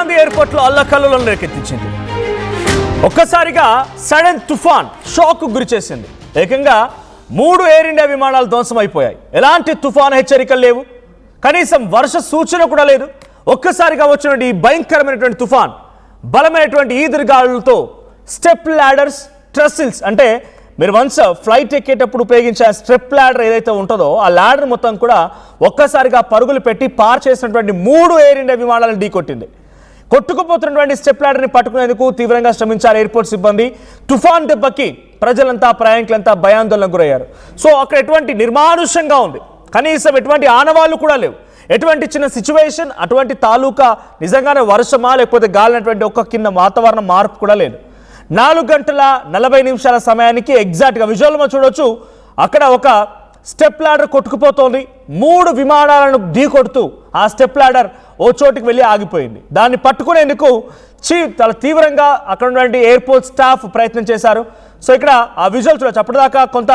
Indira Gandhi airport లో అల్లకల్లోలం రేకెత్తించింది. ఒక్కసారిగా సడన్ తుఫాన్ షాక్ గురి చేసింది. ఏకంగా 3 ఎయిర్ ఇండియా విమానాలు ధ్వంసం అయిపోయాయి. ఎలాంటి తుఫాన్ హెచ్చరికలు లేవు, కనీసం వర్ష సూచన కూడా లేదు. ఒక్కసారిగా వచ్చినటువంటి ఈ భయంకరమైనటువంటి తుఫాన్ బలమైనటువంటి ఈదురుగాలులతో స్టెప్ ల్యాడర్స్, ట్రసిల్స్ అంటే మీరు వన్స్ ఫ్లైట్ ఎక్కేటప్పుడు ఉపయోగించే స్టెప్ ల్యాడర్ ఏదైతే ఉంటుందో ఆ ల్యాడర్ మొత్తం కూడా ఒక్కసారిగా పరుగులు పెట్టి పార్ చేసినటువంటి 3 ఎయిర్ ఇండియా విమానాలను ఢీకొట్టింది. కొట్టుకుపోతున్నటువంటి స్టెప్ ల్యాడర్ని పట్టుకునేందుకు తీవ్రంగా శ్రమించారు ఎయిర్పోర్ట్ సిబ్బంది. తుఫాన్ దెబ్బకి ప్రజలంతా, ప్రయాణికులంతా భయాందోళనకు గురయ్యారు. సో అక్కడ ఎటువంటి నిర్మానుష్యంగా ఉంది, కనీసం ఎటువంటి ఆనవాళ్లు కూడా లేవు. ఎటువంటి చిన్న సిచ్యువేషన్, అటువంటి తాలూకా నిజంగానే వర్షమా లేకపోతే గాలినటువంటి ఒక్క కింద వాతావరణ మార్పు కూడా లేదు. 4 గంటల 40 నిమిషాల సమయానికి ఎగ్జాక్ట్గా విజువల్లో చూడొచ్చు, అక్కడ ఒక స్టెప్ ల్యాడర్ కొట్టుకుపోతోంది. 3 విమానాలను ఢీకొడుతూ ఆ స్టెప్ ల్యాడర్ ఓ చోటుకి వెళ్ళి ఆగిపోయింది. దాన్ని పట్టుకునేందుకు చాలా తీవ్రంగా అక్కడ ఉన్నటువంటి ఎయిర్పోర్ట్ స్టాఫ్ ప్రయత్నం చేశారు. సో ఇక్కడ ఆ విజువల్ చూడొచ్చు. అప్పటిదాకా కొంత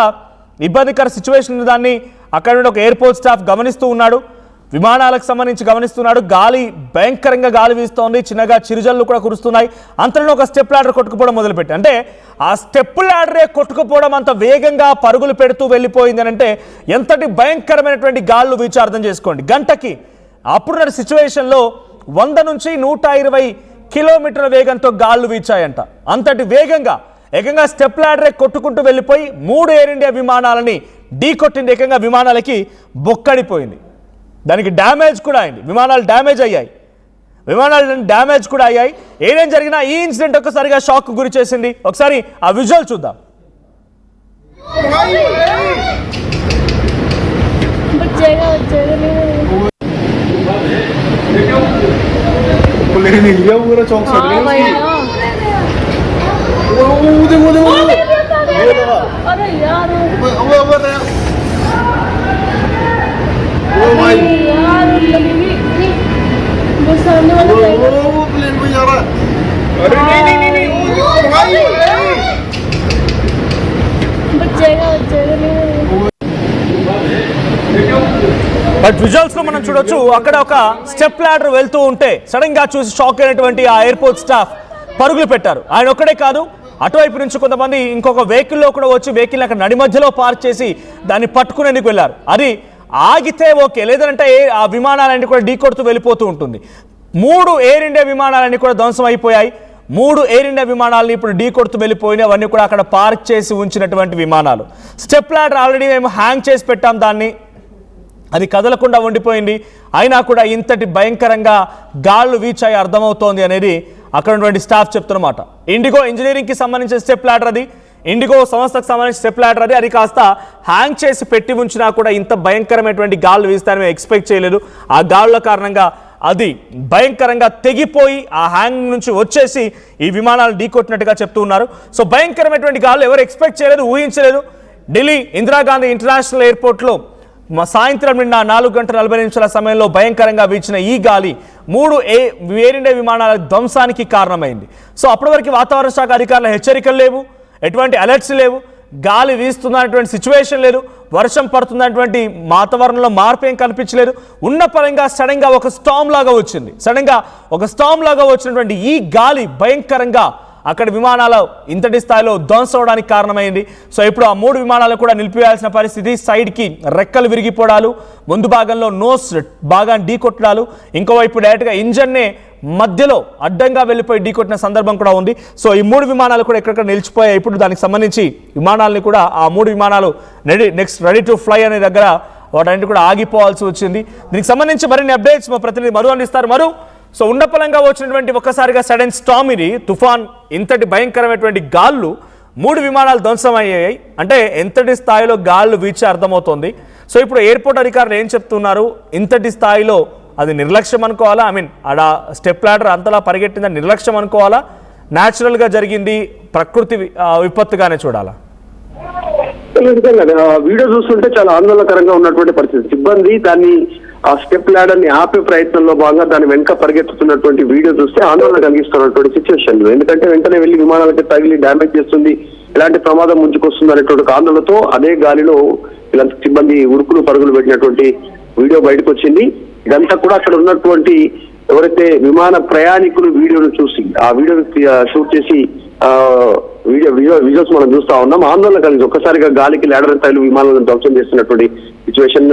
ఇబ్బందికర సిచ్యువేషన్ దాన్ని అక్కడ నుండి ఒక ఎయిర్పోర్ట్ స్టాఫ్ గమనిస్తూ ఉన్నాడు, విమానాలకు సంబంధించి గమనిస్తున్నాడు. గాలి భయంకరంగా గాలి వీస్తోంది, చిన్నగా చిరుజల్లు కూడా కురుస్తున్నాయి. అంతలో ఒక స్టెప్ ల్యాడర్ కొట్టుకుపోవడం మొదలుపెట్టి, అంటే ఆ స్టెప్ ల్యాడరే కొట్టుకుపోవడం అంత వేగంగా పరుగులు పెడుతూ వెళ్ళిపోయింది అని అంటే ఎంతటి భయంకరమైనటువంటి గాళ్ళు వీచి అర్థం చేసుకోండి. గంటకి అప్పుడున్న సిచ్యువేషన్లో 100 నుంచి 120 కిలోమీటర్ల వేగంతో గాళ్ళు వీచాయంట. అంతటి వేగంగా ఏకంగా స్టెప్ ల్యాడరే కొట్టుకుంటూ వెళ్ళిపోయి 3 ఎయిర్ ఇండియా విమానాలని ఢీకొట్టింది. ఏకంగా విమానాలకి బొక్కడిపోయింది. దానికి డ్యామేజ్ కూడా అయింది, విమానాలు డ్యామేజ్ అయ్యాయి, ఏదేం జరిగినా ఈ ఇన్సిడెంట్ ఒక్కసారిగా షాక్ గురి చేసింది. ఒకసారి ఆ విజువల్ చూద్దాం. బట్ విజువల్స్ లో మనం చూడొచ్చు, అక్కడ ఒక స్టెప్ ల్యాడర్ వెళ్తూ ఉంటే సడన్ గా చూసి షాక్ అయినటువంటి ఆ ఎయిర్పోర్ట్ స్టాఫ్ పరుగులు పెట్టారు. ఆయన ఒక్కడే కాదు, అటువైపు నుంచి కొంతమంది ఇంకొక వెహికల్లో కూడా వచ్చి వెహికల్ అక్కడ నడి మధ్యలో పార్క్ చేసి దాన్ని పట్టుకునేందుకు వెళ్ళారు. అది ఆగితే ఓకే, లేదంటే ఆ విమానాలన్నీ కూడా ఢీకొడుతూ వెళ్ళిపోతూ ఉంటుంది. 3 ఎయిర్ ఇండియా విమానాలన్నీ కూడా ధ్వంసం అయిపోయాయి. 3 ఎయిర్ ఇండియా విమానాలని ఇప్పుడు ఢీకొడుతూ వెళ్ళిపోయినాయి. అవన్నీ కూడా అక్కడ పార్క్ చేసి ఉంచినటువంటి విమానాలు. స్టెప్ ల్యాడర్ ఆల్రెడీ మేము హ్యాంగ్ చేసి పెట్టాం, దాన్ని అది కదలకుండా ఉండిపోయింది. అయినా కూడా ఇంతటి భయంకరంగా గాళ్ళు వీచాయి అర్థమవుతోంది అనేది అక్కడ ఉన్నటువంటి స్టాఫ్ చెప్తున్నమాట. ఇండిగో ఇంజనీరింగ్కి సంబంధించిన స్టెప్ ల్యాడర్ అది, ఇండిగో సంస్థకు సంబంధించిన స్టెప్ ల్యాడర్ అది. అది కాస్త హ్యాంగ్ చేసి పెట్టి ఉంచినా కూడా ఇంత భయంకరమైనటువంటి గాళ్ళు వీస్తారని మేము ఎక్స్పెక్ట్ చేయలేదు. ఆ గాళ్ళ కారణంగా అది భయంకరంగా తెగిపోయి ఆ హ్యాంగ్ నుంచి వచ్చేసి ఈ విమానాలు ఢీకొట్టినట్టుగా చెప్తూ ఉన్నారు. సో భయంకరమైనటువంటి గాళ్ళు ఎవరు ఎక్స్పెక్ట్ చేయలేదు, ఊహించలేదు. ఢిల్లీ ఇందిరాగాంధీ ఇంటర్నేషనల్ ఎయిర్పోర్ట్లో సాయంత్రం నిన్న 4 గంటల 40 నిమిషాల సమయంలో భయంకరంగా వీచిన ఈ గాలి 3 ఎయిర్ ఇండియా విమానాల ధ్వంసానికి కారణమైంది. సో అప్పటి వరకు వాతావరణ శాఖ అధికారుల హెచ్చరికలు లేవు, ఎటువంటి అలర్ట్స్ లేవు, గాలి వీస్తున్నటువంటి సిచ్యువేషన్ లేదు, వర్షం పడుతున్నటువంటి వాతావరణంలో మార్పు ఏం కనిపించలేదు. ఉన్న పరంగా సడన్గా ఒక స్టామ్ లాగా వచ్చినటువంటి ఈ గాలి భయంకరంగా అక్కడ విమానాలు ఇంతటి స్థాయిలో ధ్వంసం అవడానికి కారణమైంది. సో ఇప్పుడు ఆ 3 విమానాలు కూడా నిలిపివేయాల్సిన పరిస్థితి. సైడ్కి రెక్కలు విరిగిపోవడాలు, ముందు భాగంలో నోస్ భాగాన్ని ఢీకొట్టడాలు, ఇంకోవైపు డైరెక్ట్గా ఇంజన్నే మధ్యలో అడ్డంగా వెళ్ళిపోయి ఢీకొట్టిన సందర్భం కూడా ఉంది. సో ఈ 3 విమానాలు కూడా ఎక్కడెక్కడ నిలిచిపోయాయి. ఇప్పుడు దానికి సంబంధించి విమానాలని కూడా ఆ 3 విమానాలు రెడీ టు ఫ్లై అనే దగ్గర వాటన్నిటి కూడా ఆగిపోవాల్సి వచ్చింది. దీనికి సంబంధించి మరిన్ని అప్డేట్స్ మా ప్రతినిధి మరు అందిస్తారు. మరు, సో ఉన్నపలంగా వచ్చినటువంటి ఒక్కసారిగా సడన్ స్టామ్ ఇది, తుఫాన్, ఇంతటి భయంకరమైనటువంటి గాళ్ళు, 3 విమానాలు ధ్వంసం అయ్యాయి అంటే ఎంతటి స్థాయిలో గాళ్ళు వీచి అర్థమవుతోంది. సో ఇప్పుడు ఎయిర్పోర్ట్ అధికారులు ఏం చెప్తున్నారు, ఇంతటి స్థాయిలో అది నిర్లక్ష్యం అనుకోవాలా, ఆడ స్టెప్ ల్యాడర్ అంతలా పరిగెట్టిందని నిర్లక్ష్యం అనుకోవాలా, న్యాచురల్గా జరిగింది ప్రకృతి విపత్తుగానే చూడాలా? వీడియో చూస్తుంటే చాలా ఆందోళనకరంగా ఉన్నటువంటి పరిస్థితి. సిబ్బంది దాన్ని ఆ స్టెప్ ల్యాడర్ ని ఆపే ప్రయత్నంలో భాగంగా దాని వెనక పరిగెత్తుతున్నటువంటి వీడియో చూస్తే ఆందోళన కలిగిస్తున్నటువంటి సిచ్యువేషన్. ఎందుకంటే వెంటనే వెళ్లి విమానాలకి తగిలి డ్యామేజ్ చేస్తుంది, ఇలాంటి ప్రమాదం ముంచుకొస్తుంది అనేటువంటి ఆందోళనతో అదే గాలిలో ఇలాంటి సిబ్బంది ఉరుకులు పరుగులు పెట్టినటువంటి వీడియో బయటకు వచ్చింది. ఇదంతా కూడా అక్కడ ఉన్నటువంటి ఎవరైతే విమాన ప్రయాణికులు వీడియోను చూసి ఆ వీడియోను షూట్ చేసి విజువల్స్ మనం చూస్తా ఉన్నాం. ఆందోళన కలిగి ఒక్కసారిగా గాలికి లాడర్ స్థాయిలో విమానాలను ధ్వంసం చేస్తున్నటువంటి సిచ్యువేషన్.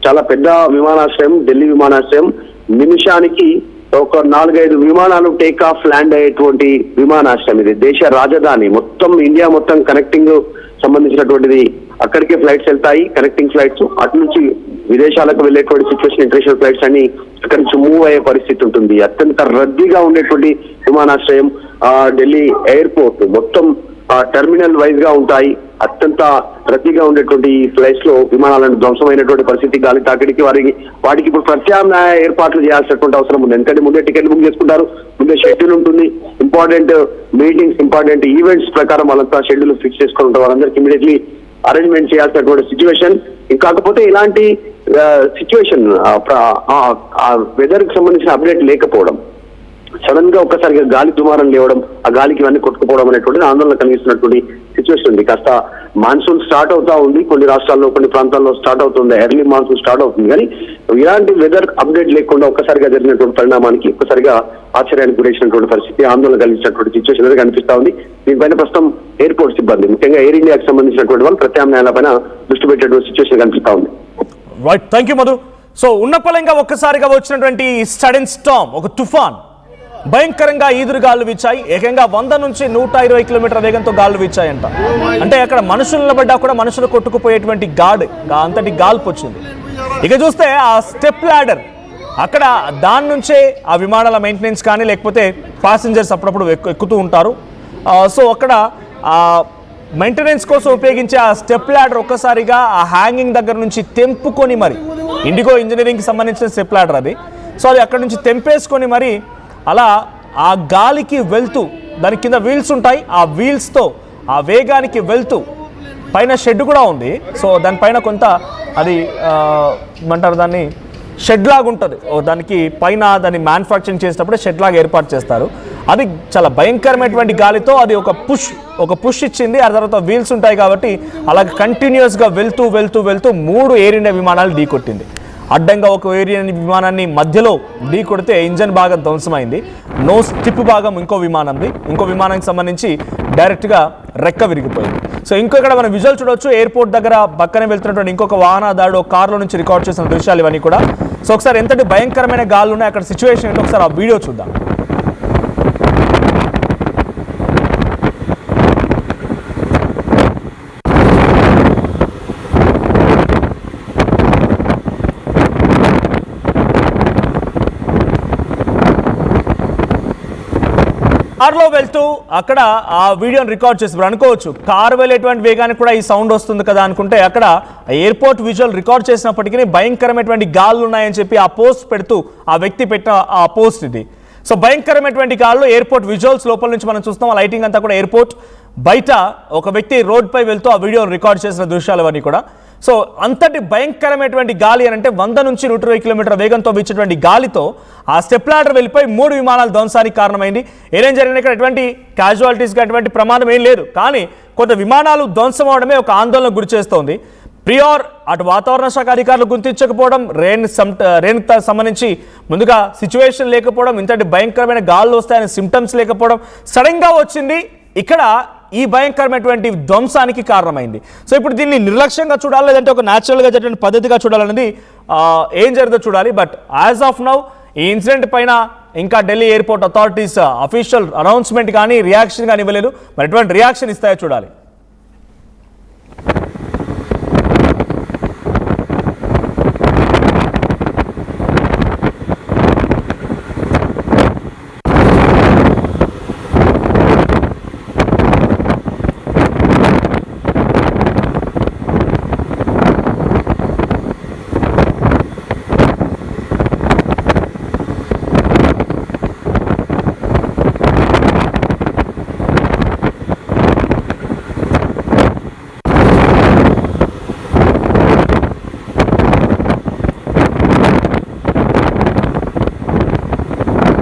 చాలా పెద్ద విమానాశ్రయం, ఢిల్లీ విమానాశ్రయం. నిమిషానికి ఒక 4-5 విమానాలు టేక్ ఆఫ్ ల్యాండ్ అయ్యేటువంటి విమానాశ్రయం ఇది. దేశ రాజధాని, మొత్తం ఇండియా మొత్తం కనెక్టింగ్ సంబంధించినటువంటిది. అక్కడికే ఫ్లైట్స్ వెళ్తాయి, కనెక్టింగ్ ఫ్లైట్స్. అటు నుంచి విదేశాలకు వెళ్ళేటువంటి సిచ్యువేషన్, ఇంటర్నేషనల్ ఫ్లైట్స్ అన్ని అక్కడి నుంచి మూవ్ అయ్యే పరిస్థితి ఉంటుంది. అత్యంత రద్దీగా ఉండేటువంటి విమానాశ్రయం ఢిల్లీ ఎయిర్పోర్ట్. మొత్తం టెర్మినల్ వైజ్ గా ఉంటాయి. అత్యంత రద్దీగా ఉండేటువంటి ఈ ఫ్లైట్స్ లో విమానాలను ధ్వంసమైనటువంటి పరిస్థితి. గాలి తాకిడికి వాటికి ఇప్పుడు ప్రత్యామ్నాయ ఏర్పాట్లు చేయాల్సినటువంటి అవసరం ఉంది. ఎందుకంటే ముందే టికెట్ బుక్ చేసుకుంటారు, ముందే షెడ్యూల్ ఉంటుంది. ఇంపార్టెంట్ మీటింగ్స్, ఇంపార్టెంట్ ఈవెంట్స్ ప్రకారం వాళ్ళంతా షెడ్యూల్ ఫిక్స్ చేసుకుని ఉంటారు. వాళ్ళందరికీ ఇమీడియట్లీ అరేంజ్మెంట్ చేయాల్సినటువంటి సిచ్యువేషన్. ఇంకాకపోతే ఇలాంటి సిచ్యువేషన్ వెదర్ కి సంబంధించిన అప్డేట్ లేకపోవడం, సడన్ గా ఒక్కసారిగా గాలి దుమారం లేవడం, ఆ గాలికి ఇవన్నీ కొట్టుకుపోవడం అనేటువంటిది ఆందోళన కలిగిస్తున్నటువంటి సిచ్యువేషన్ ఉంది. కాస్త మాన్సూన్ స్టార్ట్ అవుతా ఉంది, కొన్ని రాష్ట్రాల్లో కొన్ని ప్రాంతాల్లో స్టార్ట్ అవుతుంది, ఎర్లీ మాన్సూన్ స్టార్ట్ అవుతుంది. కానీ ఇలాంటి వెదర్ అప్డేట్ లేకుండా ఒక్కసారిగా జరిగినటువంటి పరిణామానికి ఒక్కసారిగా ఆశ్చర్యానికి గురైనటువంటి పరిస్థితి, ఆందోళన కలిగించినటువంటి సిచ్యువేషన్ అనేది కనిపిస్తా ఉంది. దీనిపైన ప్రస్తుతం ఎయిర్పోర్ట్ సిబ్బంది, ముఖ్యంగా ఎయిర్ ఇండియాకి సంబంధించినటువంటి వాళ్ళు ప్రత్యామ్నాయాలపైన దృష్టి పెట్టేటువంటి సిచ్యువేషన్ కనిపిస్తా ఉంది. Right, thank you Madhu. So ఉన్నపలంగా ఒక్కసారిగా వచ్చినటువంటి సడన్ స్టార్మ్, ఒక తుఫాన్ భయంకరంగా ఈదురు గాలు వీచాయి. ఏకంగా 100 నుంచి 120 కిలోమీటర్ల వేగంతో గాలు వీచాయంట. అంటే అక్కడ మనుషులు నిలబడ్డా కూడా మనుషులు కొట్టుకుపోయేటువంటి అంతటి గాల్పు వచ్చింది. ఇక చూస్తే ఆ స్టెప్ ల్యాడర్, అక్కడ దాని నుంచే ఆ విమానాల మెయింటెనెన్స్ కానీ లేకపోతే ప్యాసింజర్స్ అప్పుడప్పుడు ఎక్కుతూ ఉంటారు. సో అక్కడ మెయింటెనెన్స్ కోసం ఉపయోగించే ఆ స్టెప్ ల్యాడర్ ఒక్కసారిగా ఆ హ్యాంగింగ్ దగ్గర నుంచి తెంపుకొని మరి, ఇండిగో ఇంజనీరింగ్కి సంబంధించిన స్టెప్ ల్యాడర్ అది. సో అది అక్కడ నుంచి తెంపేసుకొని మరి అలా ఆ గాలికి వెళ్తూ, దాని కింద వీల్స్ ఉంటాయి, ఆ వీల్స్తో ఆ వేగానికి వెళ్తూ, పైన షెడ్ కూడా ఉంది. సో దానిపైన కొంత అది ఏమంటారు దాన్ని, షెడ్ లాగా ఉంటుంది. దానికి పైన దాన్ని మ్యానుఫ్యాక్చరింగ్ చేసేటప్పుడు షెడ్ లాగా ఏర్పాటు చేస్తారు. అది చాలా భయంకరమైనటువంటి గాలితో అది ఒక పుష్ ఇచ్చింది. ఆ తర్వాత వీల్స్ ఉంటాయి కాబట్టి అలా కంటిన్యూస్గా వెళ్తూ 3 ఎయిర్ ఇండియా విమానాలు ఢీకొట్టింది. అడ్డంగా ఒక ఎయిర్ ఇండియా విమానాన్ని మధ్యలో ఢీ కొడితే ఇంజన్ భాగం ధ్వంసమైంది. నోస్ టిప్ భాగం ఇంకో విమానానికి సంబంధించి డైరెక్ట్గా రెక్క విరిగిపోయింది. సో ఇక్కడ మనం విజువల్ చూడవచ్చు. ఎయిర్పోర్ట్ దగ్గర పక్కనే వెళ్తున్నటువంటి ఇంకొక వాహనదారుడు కారులో నుంచి రికార్డ్ చేసిన దృశ్యాలు ఇవన్నీ కూడా. సో ఒకసారి ఎంతటి భయంకరమైన గాలు ఉన్నాయి అక్కడ సిచ్యువేషన్ ఏంటో ఒకసారి ఆ వీడియో చూద్దాం. కార్లో వెళ్తూ అక్కడ ఆ వీడియోని రికార్డ్ చేసి అనుకోవచ్చు కారు వెళ్ళేటువంటి వేగానికి కూడా ఈ సౌండ్ వస్తుంది కదా అనుకుంటే, అక్కడ ఎయిర్పోర్ట్ విజువల్ రికార్డ్ చేసినప్పటికీ భయంకరమైనటువంటి గాలు ఉన్నాయని చెప్పి ఆ పోస్ట్ పెడుతూ ఆ వ్యక్తి పెట్టిన ఆ పోస్ట్ ఇది. సో భయంకరమైనటువంటి గాల్లో ఎయిర్పోర్ట్ విజువల్స్ లోపల నుంచి మనం చూస్తాం. ఆ లైటింగ్ అంతా కూడా ఎయిర్పోర్ట్ బయట ఒక వ్యక్తి రోడ్పై వెళ్తూ ఆ వీడియోని రికార్డ్ చేసిన దృశ్యాలు అవన్నీ కూడా. సో అంతటి భయంకరమైనటువంటి గాలి అని అంటే 100 నుంచి 120 కిలోమీటర్ల వేగంతో వీచేటువంటి గాలితో ఆ స్టెప్ ల్యాడర్ వెళ్ళిపోయి 3 విమానాలు ధ్వంసానికి కారణమైంది. ఏదేం జరిగిన ఇక్కడ ఎటువంటి క్యాజువాలిటీస్గా ఎటువంటి ప్రమాదం ఏం లేదు. కానీ కొంత విమానాలు ధ్వంసం అవడమే ఒక ఆందోళనకు గురి చేస్తోంది. ప్రియార్ అటు వాతావరణ శాఖ అధికారులు గుర్తించకపోవడం, రెయిన్కి సంబంధించి ముందుగా సిచ్యువేషన్ లేకపోవడం, ఇంతటి భయంకరమైన గాల్లో వస్తాయనే సిమ్టమ్స్ లేకపోవడం, సడన్గా వచ్చింది ఇక్కడ ఈ భయంకరమైనటువంటి ధ్వంసానికి కారణమైంది. సో ఇప్పుడు దీన్ని నిర్లక్ష్యంగా చూడాలి, లేదంటే ఒక న్యాచురల్గా జరిగిన పద్ధతిగా చూడాలనేది ఏం జరుగుతుందో చూడాలి. బట్ యాజ్ ఆఫ్ నౌ ఈ ఇన్సిడెంట్ పైన ఇంకా Delhi airport authorities official announcement కానీ రియాక్షన్ కానీ ఇవ్వలేదు. మరి ఎటువంటి రియాక్షన్ ఇస్తాయో చూడాలి.